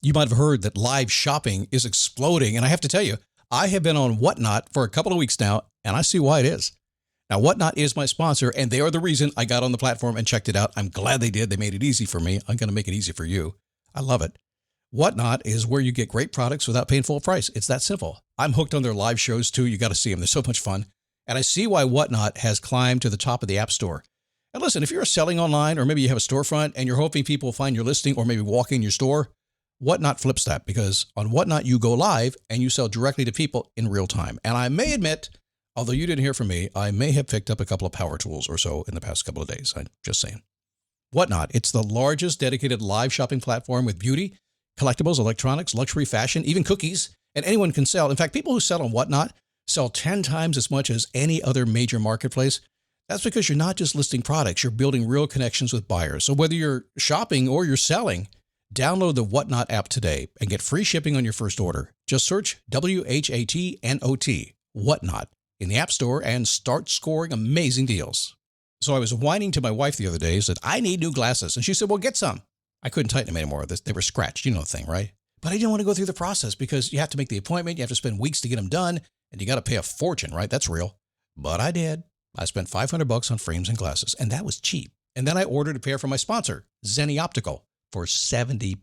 You might have heard that live shopping is exploding. And I have to tell you, I have been on Whatnot for a couple of weeks now, and I see why it is. Now, Whatnot is my sponsor, and they are the reason I got on the platform and checked it out. I'm glad they did. They made it easy for me. I'm going to make it easy for you. I love it. Whatnot is where you get great products without paying full price. It's that simple. I'm hooked on their live shows, too. You got to see them. They're so much fun. And I see why Whatnot has climbed to the top of the App Store. And listen, if you're selling online, or maybe you have a storefront and you're hoping people will find your listing or maybe walk in your store, Whatnot flips that, because on Whatnot, you go live and you sell directly to people in real time. And I may admit, although you didn't hear from me, I may have picked up a couple of power tools or so in the past couple of days. I'm just saying. Whatnot, it's the largest dedicated live shopping platform with beauty, collectibles, electronics, luxury, fashion, even cookies, and anyone can sell. In fact, people who sell on Whatnot sell 10 times as much as any other major marketplace. That's because you're not just listing products, you're building real connections with buyers. So whether you're shopping or you're selling, download the Whatnot app today and get free shipping on your first order. Just search WHATNOT, Whatnot, in the App Store and start scoring amazing deals. So I was whining to my wife the other day, said, I need new glasses. And she said, well, get some. I couldn't tighten them anymore. They were scratched. You know the thing, right? But I didn't want to go through the process because you have to make the appointment. You have to spend weeks to get them done. And you got to pay a fortune, right? That's real. But I did. I spent $500 on frames and glasses, and that was cheap. And then I ordered a pair from my sponsor, Zenni Optical, for $70.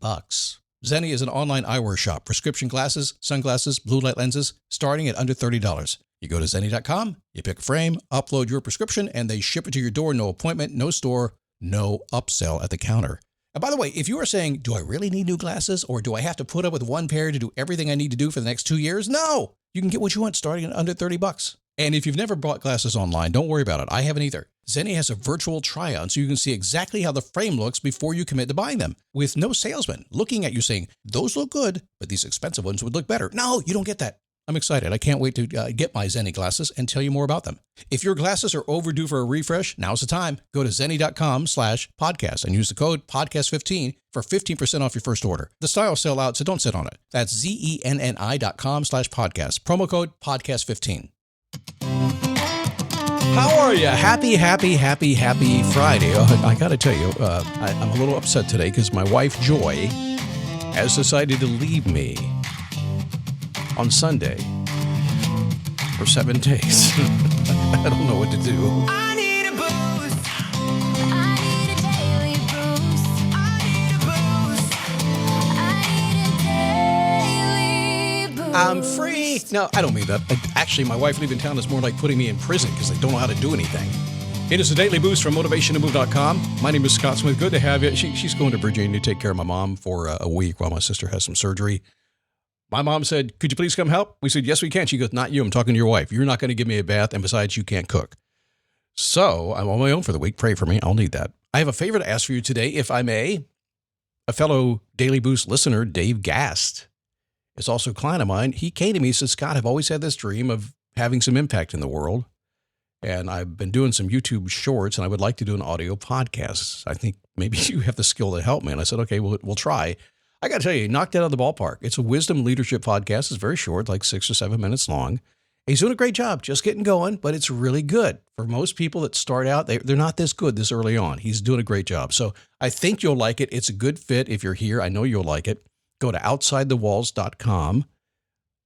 Zenni is an online eyewear shop, prescription glasses, sunglasses, blue light lenses, starting at under $30. You go to Zenni.com, you pick a frame, upload your prescription, and they ship it to your door. No appointment, no store, no upsell at the counter. And by the way, if you are saying, do I really need new glasses, or do I have to put up with one pair to do everything I need to do for the next 2 years? No, you can get what you want starting at under $30. And if you've never bought glasses online, don't worry about it. I haven't either. Zenni has a virtual try-on so you can see exactly how the frame looks before you commit to buying them, with no salesman looking at you saying, those look good, but these expensive ones would look better. No, you don't get that. I'm excited. I can't wait to get my Zenni glasses and tell you more about them. If your glasses are overdue for a refresh, now's the time. Go to Zenni.com/podcast and use the code podcast15 for 15% off your first order. The styles sell out, so don't sit on it. That's ZENNI.com/podcast. Promo code podcast15. How are you? Happy Friday. I got to tell you, I'm a little upset today because my wife, Joy, has decided to leave me on Sunday for 7 days. I don't know what to do. I need a boost. I need a daily boost. I need a boost. I need a daily boost. I'm free. No, I don't mean that. Actually, my wife leaving town is more like putting me in prison because they don't know how to do anything. It is a daily boost from motivationtomove.com. My name is Scott Smith. Good to have you. She's going to Virginia to take care of my mom for a week while my sister has some surgery. My mom said, could you please come help? We said, yes, we can. She goes, not you. I'm talking to your wife. You're not going to give me a bath. And besides, you can't cook. So I'm on my own for the week. Pray for me. I'll need that. I have a favor to ask for you today, if I may. A fellow Daily Boost listener, Dave Gast, is also a client of mine. He came to me and said, Scott, I've always had this dream of having some impact in the world. And I've been doing some YouTube shorts, and I would like to do an audio podcast. I think maybe you have the skill to help me. And I said, okay, we'll try. I got to tell you, he knocked it out of the ballpark. It's a wisdom leadership podcast. It's very short, like 6 or 7 minutes long. He's doing a great job, just getting going, but it's really good. For most people that start out, they're not this good this early on. He's doing a great job. So I think you'll like it. It's a good fit if you're here. I know you'll like it. Go to OutsideTheWalls.com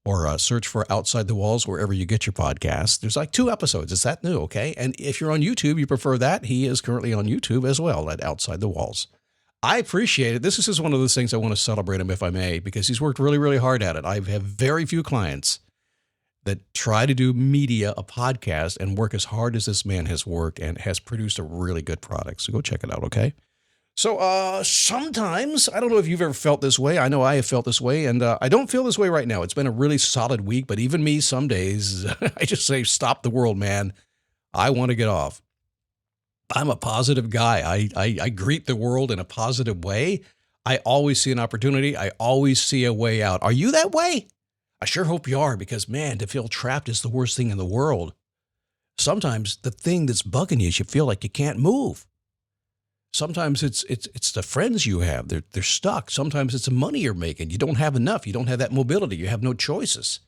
or search for Outside the Walls wherever you get your podcasts. There's like 2 episodes. It's that new, okay? And if you're on YouTube, you prefer that, he is currently on YouTube as well at Outside the Walls. I appreciate it. This is just one of those things I want to celebrate him, if I may, because he's worked really, really hard at it. I have very few clients that try to do media, a podcast, and work as hard as this man has worked and has produced a really good product. So go check it out, okay? So sometimes, I don't know if you've ever felt this way. I know I have felt this way, and I don't feel this way right now. It's been a really solid week, but even me, some days, I just say, stop the world, man. I want to get off. I'm a positive guy. I greet the world in a positive way. I always see an opportunity. I always see a way out. Are you that way? I sure hope you are, because, man, to feel trapped is the worst thing in the world. Sometimes the thing that's bugging you is you feel like you can't move. Sometimes it's the friends you have. They're stuck. Sometimes it's the money you're making. You don't have enough. You don't have that mobility. You have no choices.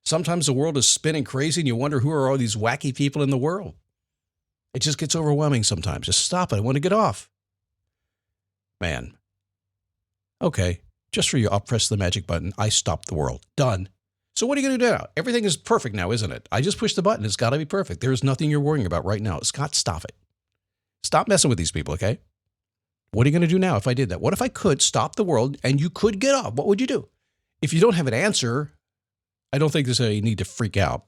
Sometimes the world is spinning crazy and you wonder who are all these wacky people in the world. It just gets overwhelming sometimes. Just stop it. I want to get off. Man. Okay. Just for you, I'll press the magic button. I stop the world. Done. So what are you going to do now? Everything is perfect now, isn't it? I just pushed the button. It's got to be perfect. There's nothing you're worrying about right now. Scott, stop it. Stop messing with these people, okay? What are you going to do now if I did that? What if I could stop the world and you could get off? What would you do? If you don't have an answer, I don't think there's a need to freak out.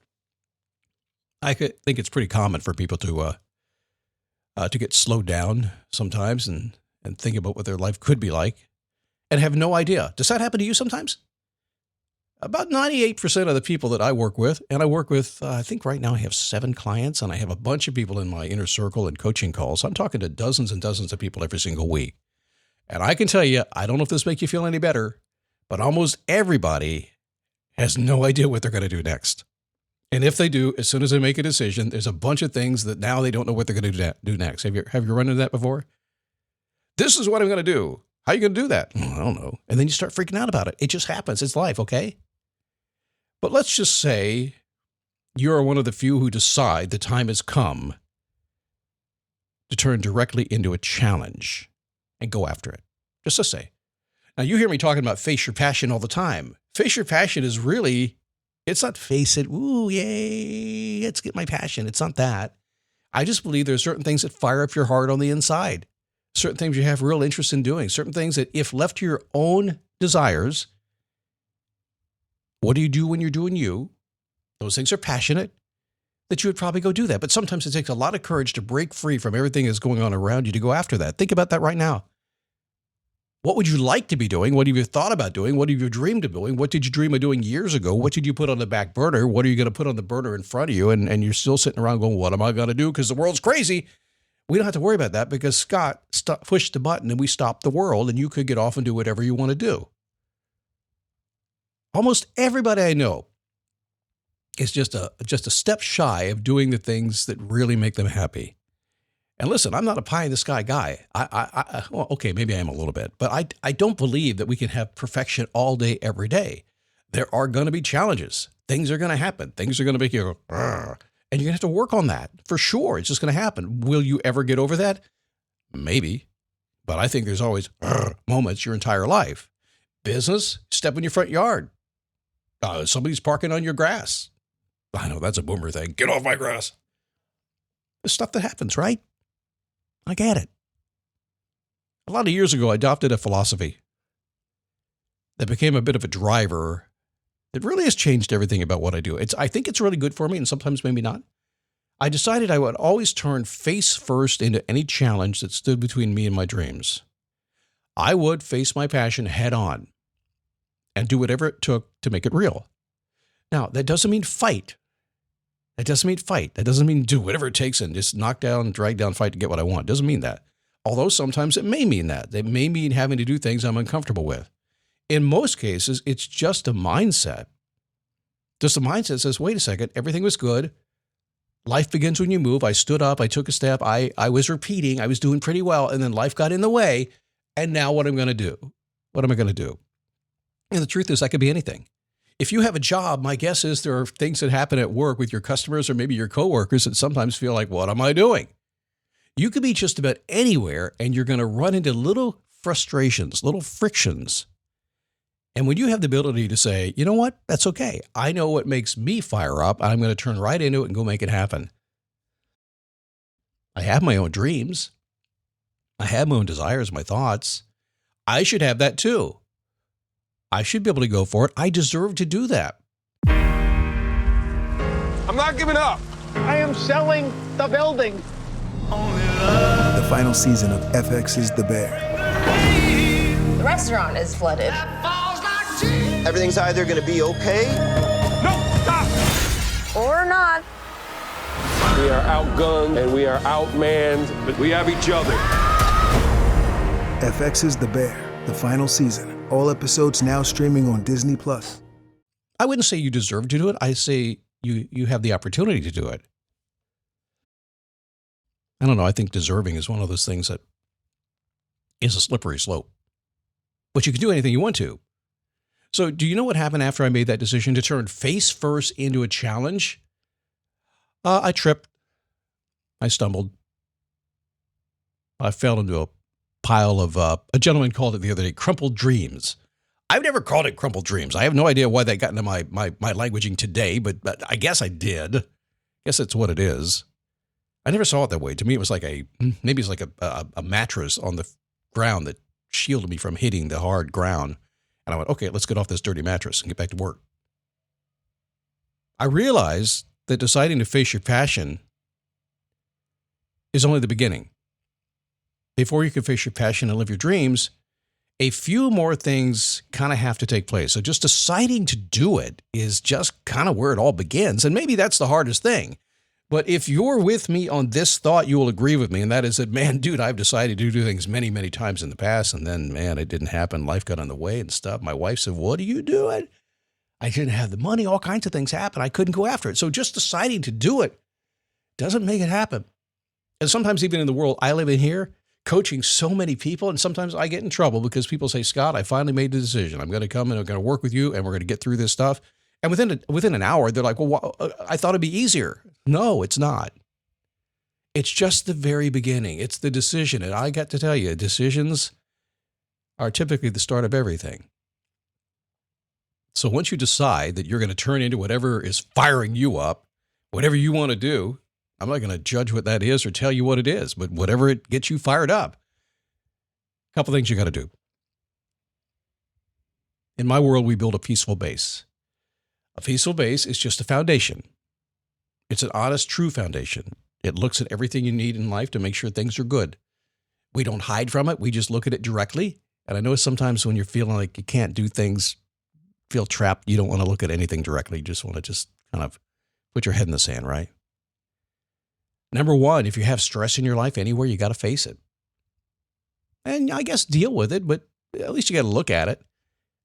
I think it's pretty common for people to get slowed down sometimes and think about what their life could be like and have no idea. Does that happen to you sometimes? About 98% of the people that I work with, and I work with, I think right now I have 7 clients, and I have a bunch of people in my inner circle and coaching calls. I'm talking to dozens and dozens of people every single week. And I can tell you, I don't know if this makes you feel any better, but almost everybody has no idea what they're going to do next. And if they do, as soon as they make a decision, there's a bunch of things that now they don't know what they're going to do next. Have you run into that before? This is what I'm going to do. How are you going to do that? I don't know. And then you start freaking out about it. It just happens. It's life, okay? But let's just say you're one of the few who decide the time has come to turn directly into a challenge and go after it. Just to say. Now, you hear me talking about face your passion all the time. Face your passion is really, it's not face it, ooh, yay, let's get my passion. It's not that. I just believe there are certain things that fire up your heart on the inside. Certain things you have real interest in doing. Certain things that if left to your own desires, what do you do when you're doing you? Those things are passionate, that you would probably go do that. But sometimes it takes a lot of courage to break free from everything that's going on around you to go after that. Think about that right now. What would you like to be doing? What have you thought about doing? What have you dreamed of doing? What did you dream of doing years ago? What did you put on the back burner? What are you going to put on the burner in front of you? And you're still sitting around going, what am I going to do? Because the world's crazy. We don't have to worry about that because Scott pushed the button and we stopped the world and you could get off and do whatever you want to do. Almost everybody I know is just a step shy of doing the things that really make them happy. And listen, I'm not a pie in the sky guy. Well, okay, maybe I am a little bit, but I don't believe that we can have perfection all day, every day. There are going to be challenges. Things are going to happen. Things are going to make you go, "Argh," and you're going to have to work on that for sure. It's just going to happen. Will you ever get over that? Maybe, but I think there's always moments your entire life. Business, step in your front yard. Somebody's parking on your grass. I know that's a boomer thing. Get off my grass. There's stuff that happens, right? I get it. A lot of years ago, I adopted a philosophy that became a bit of a driver that really has changed everything about what I do. I think it's really good for me, and sometimes maybe not. I decided I would always turn face first into any challenge that stood between me and my dreams. I would face my passion head on and do whatever it took to make it real. Now, that doesn't mean fight. That doesn't mean do whatever it takes and just knock down, drag down, fight to get what I want. It doesn't mean that. Although sometimes it may mean that. It may mean having to do things I'm uncomfortable with. In most cases, it's just a mindset. Just a mindset that says, wait a second, everything was good. Life begins when you move. I stood up, I took a step, I was repeating, I was doing pretty well, and then life got in the way. And now what am I going to do? What am I going to do? And the truth is, that could be anything. If you have a job, my guess is there are things that happen at work with your customers or maybe your coworkers that sometimes feel like, what am I doing? You could be just about anywhere and you're going to run into little frustrations, little frictions. And when you have the ability to say, you know what, that's okay. I know what makes me fire up. I'm going to turn right into it and go make it happen. I have my own dreams. I have my own desires, my thoughts. I should have that too. I should be able to go for it. I deserve to do that. I'm not giving up. I am selling the building. The final season of FX's The Bear. The restaurant is flooded. Everything's either going to be okay. No, stop. Or not. We are outgunned and we are outmanned, but we have each other. FX's The Bear, the final season. All episodes now streaming on Disney+. I wouldn't say you deserve to do it. I say you have the opportunity to do it. I don't know. I think deserving is one of those things that is a slippery slope. But you can do anything you want to. So do you know what happened after I made that decision to turn face first into a challenge? I tripped. I stumbled. I fell into a pile of, a gentleman called it the other day, crumpled dreams. I've never called it crumpled dreams. I have no idea why that got into my languaging today, but I guess I did. I guess that's what it is. I never saw it that way. To me, it was like maybe it's like a mattress on the ground that shielded me from hitting the hard ground. And I went, okay, let's get off this dirty mattress and get back to work. I realized that deciding to face your passion is only the beginning. Before you can face your passion and live your dreams, a few more things kind of have to take place. So just deciding to do it is just kind of where it all begins. And maybe that's the hardest thing. But if you're with me on this thought, you will agree with me. And that is that, man, dude, I've decided to do things many, many times in the past. And then, man, it didn't happen. Life got in the way and stuff. My wife said, what are you doing? I didn't have the money. All kinds of things happened. I couldn't go after it. So just deciding to do it doesn't make it happen. And sometimes even in the world I live in here, coaching so many people, and sometimes I get in trouble because people say, Scott, I finally made the decision. I'm going to come and I'm going to work with you and we're going to get through this stuff. And within an hour, they're like, well, I thought it'd be easier. No, it's not. It's just the very beginning. It's the decision. And I got to tell you, decisions are typically the start of everything. So once you decide that you're going to turn into whatever is firing you up, whatever you want to do, I'm not going to judge what that is or tell you what it is, but whatever it gets you fired up, a couple things you got to do. In my world, we build a peaceful base. A peaceful base is just a foundation. It's an honest, true foundation. It looks at everything you need in life to make sure things are good. We don't hide from it. We just look at it directly. And I know sometimes when you're feeling like you can't do things, feel trapped, you don't want to look at anything directly. You just want to just kind of put your head in the sand, right? Number one, if you have stress in your life anywhere, you got to face it. And I guess deal with it, but at least you got to look at it,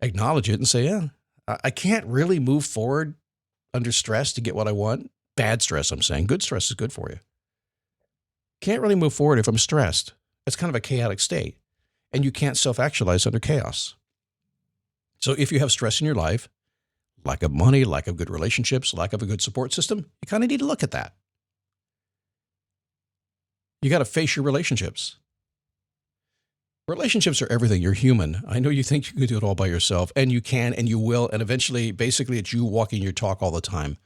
acknowledge it and say, yeah, I can't really move forward under stress to get what I want. Bad stress, I'm saying. Good stress is good for you. Can't really move forward if I'm stressed. It's kind of a chaotic state. And you can't self-actualize under chaos. So if you have stress in your life, lack of money, lack of good relationships, lack of a good support system, you kind of need to look at that. You got to face your relationships. Relationships are everything. You're human. I know you think you can do it all by yourself, and you can, and you will, and eventually, basically, it's you walking your talk all the time.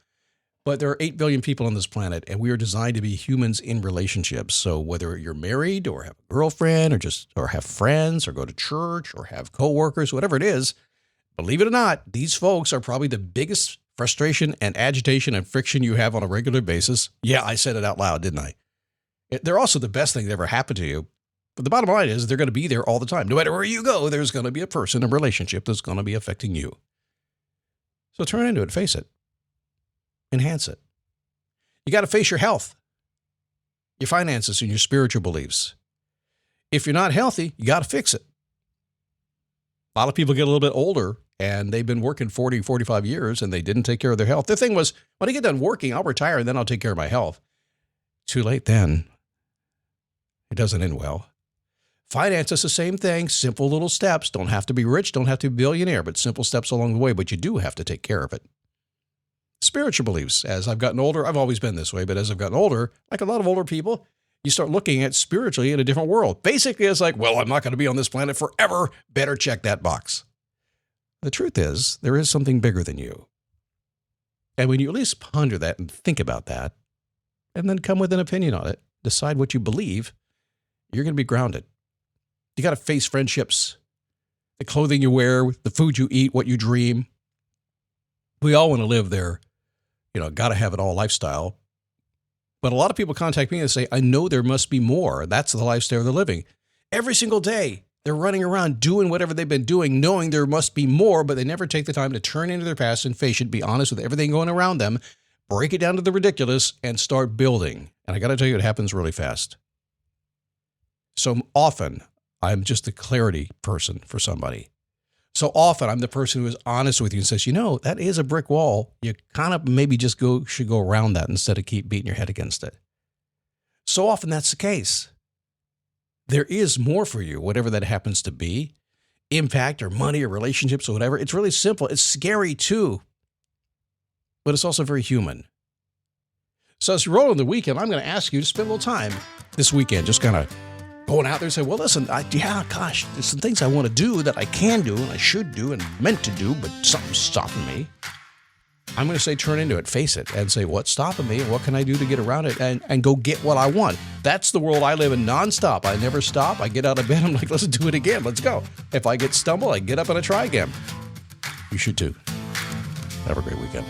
But there are 8 billion people on this planet, and we are designed to be humans in relationships. So whether you're married or have a girlfriend or have friends or go to church or have coworkers, whatever it is, believe it or not, these folks are probably the biggest frustration and agitation and friction you have on a regular basis. Yeah, I said it out loud, didn't I? They're also the best thing that ever happened to you. But the bottom line is they're going to be there all the time. No matter where you go, there's going to be a person, a relationship that's going to be affecting you. So turn into it, face it, enhance it. You got to face your health, your finances, and your spiritual beliefs. If you're not healthy, you got to fix it. A lot of people get a little bit older and they've been working 40, 45 years and they didn't take care of their health. Their thing was, when I get done working, I'll retire and then I'll take care of my health. Too late then. It doesn't end well. Finance is the same thing. Simple little steps. Don't have to be rich. Don't have to be a billionaire, but simple steps along the way. But you do have to take care of it. Spiritual beliefs. As I've gotten older, I've always been this way, but as I've gotten older, like a lot of older people, you start looking at spiritually in a different world. Basically, it's like, well, I'm not going to be on this planet forever. Better check that box. The truth is, there is something bigger than you. And when you at least ponder that and think about that, and then come with an opinion on it, decide what you believe, you're going to be grounded. You got to face friendships, the clothing you wear, the food you eat, what you dream. We all want to live their, got to have it all lifestyle. But a lot of people contact me and say, I know there must be more. That's the lifestyle they're living. Every single day, they're running around doing whatever they've been doing, knowing there must be more, but they never take the time to turn into their past and face it, be honest with everything going around them, break it down to the ridiculous, and start building. And I got to tell you, it happens really fast. So often, I'm just the clarity person for somebody. So often, I'm the person who is honest with you and says, that is a brick wall. You kind of maybe just should go around that instead of keep beating your head against it. So often, that's the case. There is more for you, whatever that happens to be, impact or money or relationships or whatever. It's really simple. It's scary too, but it's also very human. So as you roll in the weekend, I'm going to ask you to spend a little time this weekend, just kind of going out there and say, well, listen, gosh, there's some things I want to do that I can do and I should do and meant to do, but something's stopping me. I'm going to say turn into it, face it, and say, what's stopping me? What can I do to get around it and go get what I want? That's the world I live in nonstop. I never stop. I get out of bed. I'm like, let's do it again. Let's go. If I get stumbled, I get up and I try again. You should too. Have a great weekend.